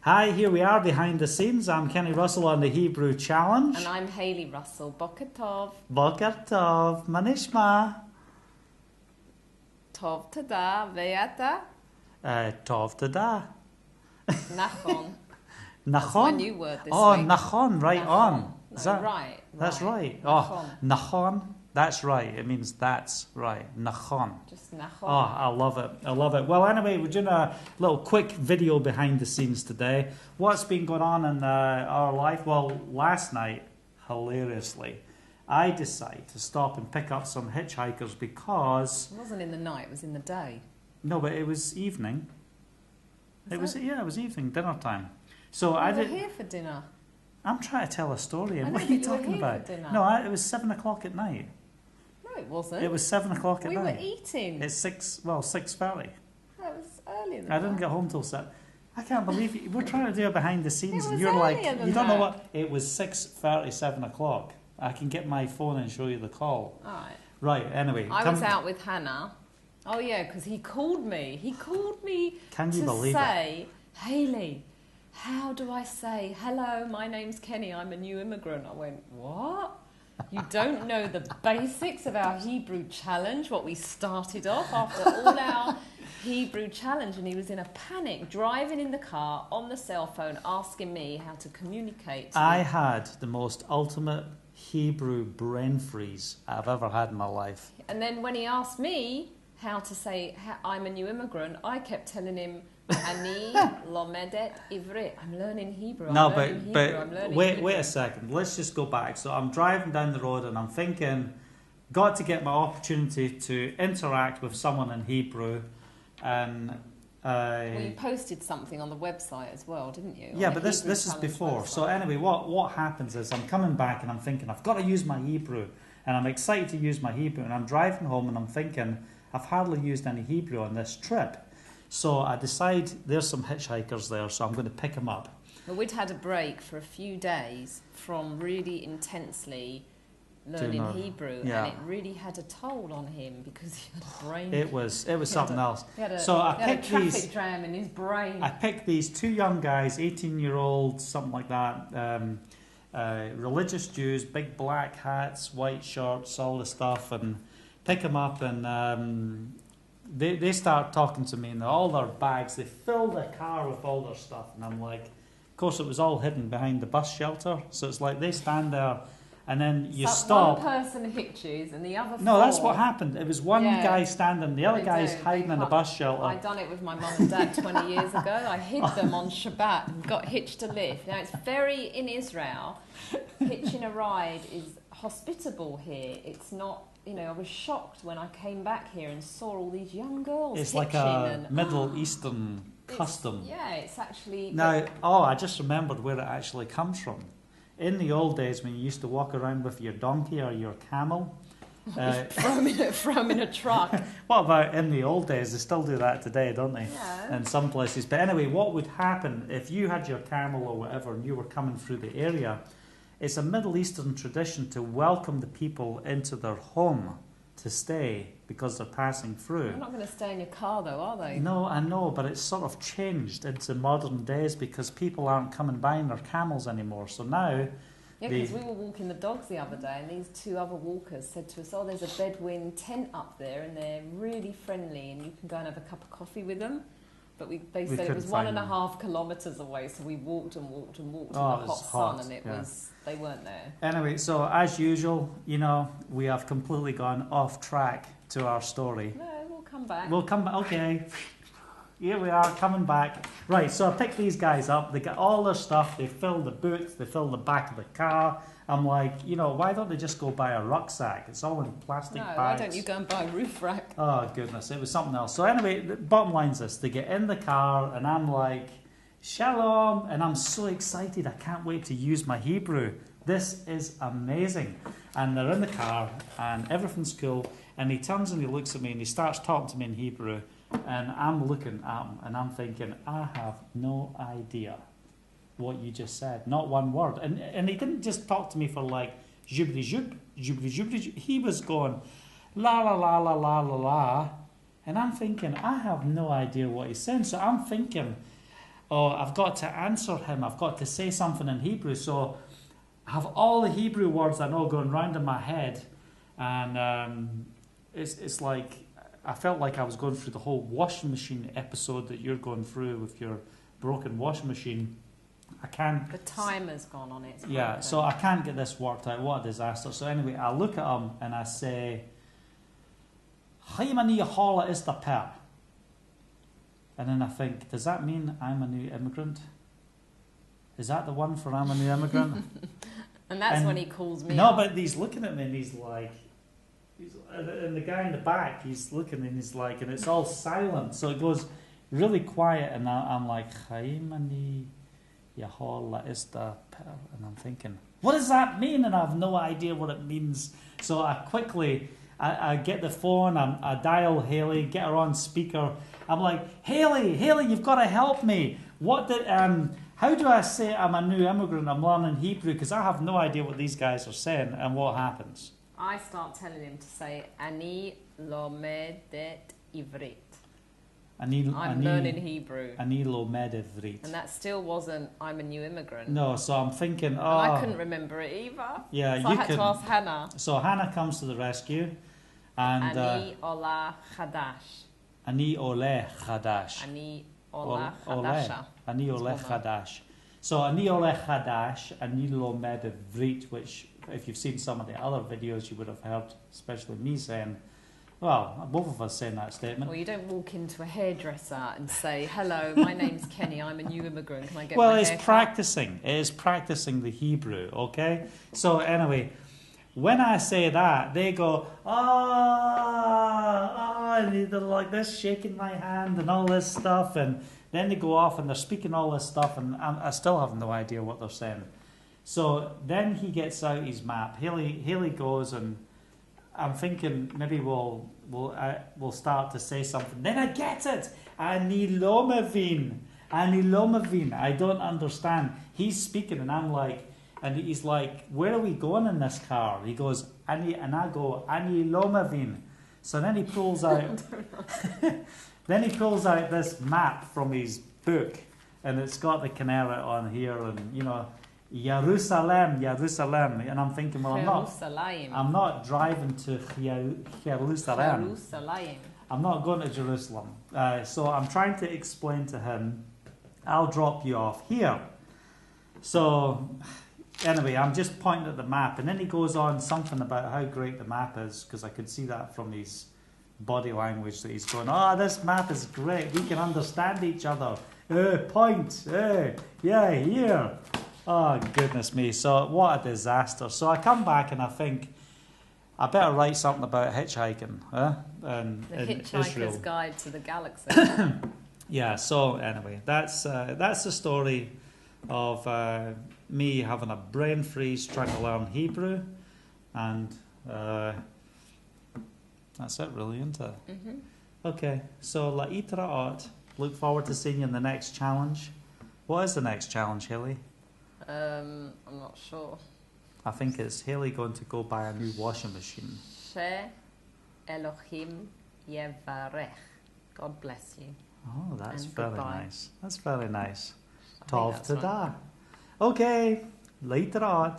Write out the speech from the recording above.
Hi, here we are behind the scenes. I'm Kenny Russell on the Hebrew Challenge. And I'm Hayley Russell. Boker Tov. Boker Tov. Manishma. Tov Tada. Ve'ata. Tov Tada. Nachon. Nachon? That's my new word this week. week. Nachon, right Nachon. on. No, Is that right? That's right. Nachon. Oh, Nachon. That's right. It means that's right. Nachon. Just Nachon. Oh, I love it. I love it. Well, anyway, we're doing a little quick video behind the scenes today. What's been going on in our life? Well, last night, hilariously, I decided to stop and pick up some hitchhikers because... It wasn't in the night, it was in the day. No, but it was evening. It was evening, dinner time. So You I were did. here for dinner. I'm trying to tell a story. I know, What are but you you were talking here for about? dinner. No, it was 7 o'clock at night. No, it wasn't. It was 7 o'clock at we night. were eating. It's 6:30. That was earlier than I didn't that. get home till 7. I can't believe you. We're trying to do it behind the scenes, It and was you're like, earlier than you don't know that. what? It was 6:30, 7 o'clock. I can get my phone and show you the call. All right. Right. Anyway, I was out with Hannah. Oh yeah, because he called me. He called me Can you to believe say, Hayley, how do I say, hello, my name's Kenny, I'm a new immigrant? I went, what? You don't know the basics of our Hebrew challenge, what we started off after all our Hebrew challenge? And he was in a panic, driving in the car on the cell phone, asking me how to communicate. I had the most ultimate Hebrew brain freeze I've ever had in my life. And then when he asked me how to say, I'm a new immigrant, I kept telling him, Ani lomedet ivrit. I'm learning Hebrew. No, I'm learning but wait Hebrew. a second. Let's just go back. So I'm driving down the road and I'm thinking, got to get my opportunity to interact with someone in Hebrew, and Well, you posted something on the website as well, didn't you? yeah, On but the this Hebrew is Challenge before. website. So anyway, what happens is I'm coming back and I'm thinking I've got to use my Hebrew, and I'm excited to use my Hebrew, and I'm driving home and I'm thinking I've hardly used any Hebrew on this trip. So I decide there's some hitchhikers there, so I'm going to pick them up. But we'd had a break for a few days from really intensely learning Hebrew, yeah. and it really had a toll on him because he had a brain. It was something else. He had a, So I he had a picked traffic these. jam in his brain. I picked these two young guys, 18-year-olds, something like that, religious Jews, big black hats, white shirts, all the stuff, and pick them up, and they start talking to me, and all their bags, they fill the car with all their stuff, and I'm like, of course it was all hidden behind the bus shelter, so it's like they stand there, and then you stop. One person hitches and the other No, four. that's what happened. It was one guy standing, the other guy's hiding in the bus shelter. I'd done it with my mum and dad 20 years ago. I hid them on Shabbat and got hitched a lift. Now, it's very, in Israel, hitching a ride is hospitable here. It's not, I was shocked when I came back here and saw all these young girls It's hitching. like a and, Middle Eastern custom. Yeah, it's actually... Now, I just remembered where it actually comes from. In the old days, when you used to walk around with your donkey or your camel, throw them in a truck. what about in the old days? They still do that today, don't they? Yeah. In some places. But anyway, what would happen if you had your camel or whatever and you were coming through the area? It's a Middle Eastern tradition to welcome the people into their home to stay because they're passing through. They're not going to stay in your car, though, are they? No, I know, but it's sort of changed into modern days because people aren't coming by in their camels anymore. So now... Yeah, because we were walking the dogs the other day, and these two other walkers said to us, oh, there's a Bedouin tent up there, and they're really friendly, and you can go and have a cup of coffee with them. But they said it was 1.5 kilometres away, so we walked and walked and walked in the hot sun, and they weren't there. Anyway, so as usual, we have completely gone off track to our story. No, we'll come back. We'll come back, okay. Here we are, coming back. Right, so I picked these guys up. They got all their stuff. They fill the boots. They fill the back of the car. I'm like, why don't they just go buy a rucksack? It's all in plastic bags. Why don't you go and buy a roof rack? Oh, goodness, it was something else. So anyway, the bottom line's this. They get in the car, and I'm like, Shalom, and I'm so excited. I can't wait to use my Hebrew. This is amazing. And they're in the car, and everything's cool. And he turns and he looks at me, and he starts talking to me in Hebrew. And I'm looking at him, and I'm thinking, I have no idea what you just said. Not one word. And he didn't just talk to me for like, jubri jub, jubri jubri. He was going, la la la la la la la. And I'm thinking, I have no idea what he's saying. So I'm thinking, oh, I've got to answer him. I've got to say something in Hebrew. So I have all the Hebrew words I know going round in my head. And it's like, I felt like I was going through the whole washing machine episode that you're going through with your broken washing machine. I can't... The timer's gone on it. Yeah, so I can't get this worked out. What a disaster. So anyway, I look at him and I say, Haimani Hola is the per. And then I think, does that mean I'm a new immigrant? Is that the one for I'm a new immigrant? And that's when he calls me. No, but he's looking at me and he's like, and the guy in the back, he's looking and he's like, and it's all silent. So it goes really quiet and I'm like, Haimani Yahola is the per. And I'm thinking, what does that mean? And I have no idea what it means. So I quickly, I get the phone, I dial Haley, get her on speaker. I'm like, Haley, you've got to help me. How do I say I'm a new immigrant? I'm learning Hebrew because I have no idea what these guys are saying. And what happens? I start telling him to say, Ani lomedet ivrit. I'm learning Hebrew. Ani lomed ivrit. And that still wasn't, I'm a new immigrant. No, so I'm thinking, And I couldn't remember it either. Yeah, so I had to ask Hannah. So Hannah comes to the rescue. And Ani ola chadash. Ani ole chadash. Ani ola chadasha. Ani ole chadash. So Ani ole chadash, Ani lomed ivrit, which if you've seen some of the other videos, you would have heard, especially me saying, well, both of us saying that statement. Well, you don't walk into a hairdresser and say, hello, my name's Kenny, I'm a new immigrant, can I get my hair cut? Well, it is practicing the Hebrew, okay? So anyway, when I say that, they go, and they're like this, shaking my hand and all this stuff, and then they go off and they're speaking all this stuff, and I still have no idea what they're saying. So then he gets out his map. Haley goes, and I'm thinking maybe we'll start to say something. Then I get it. Ani lomavin. I don't understand. He's speaking, and I'm like, and he's like, where are we going in this car? He goes, and I go, Ani lomavin. So then he pulls out, this map from his book, and it's got the Canara on here, and Jerusalem, and I'm thinking, well, I'm not driving to Jerusalem. I'm not going to Jerusalem. So I'm trying to explain to him, I'll drop you off here. So anyway, I'm just pointing at the map, and then he goes on something about how great the map is, because I could see that from his body language that he's going, this map is great. We can understand each other. Point. Yeah, here. Oh, goodness me. So, what a disaster. So, I come back and I think, I better write something about hitchhiking. The Hitchhiker's Israel. Guide to the Galaxy. Yeah, so anyway, that's the story of me having a brain freeze trying to learn Hebrew. And that's it, really, isn't it? Mm-hmm. Okay, so la'itaraat. Look forward to seeing you in the next challenge. What is the next challenge, Haley? I'm not sure. I think it's Haley going to go buy a new washing machine. She Elohim Yevarech. God bless you. Oh, that's And very goodbye. nice. That's very nice. I think Tov that's tada. right. Okay, later on.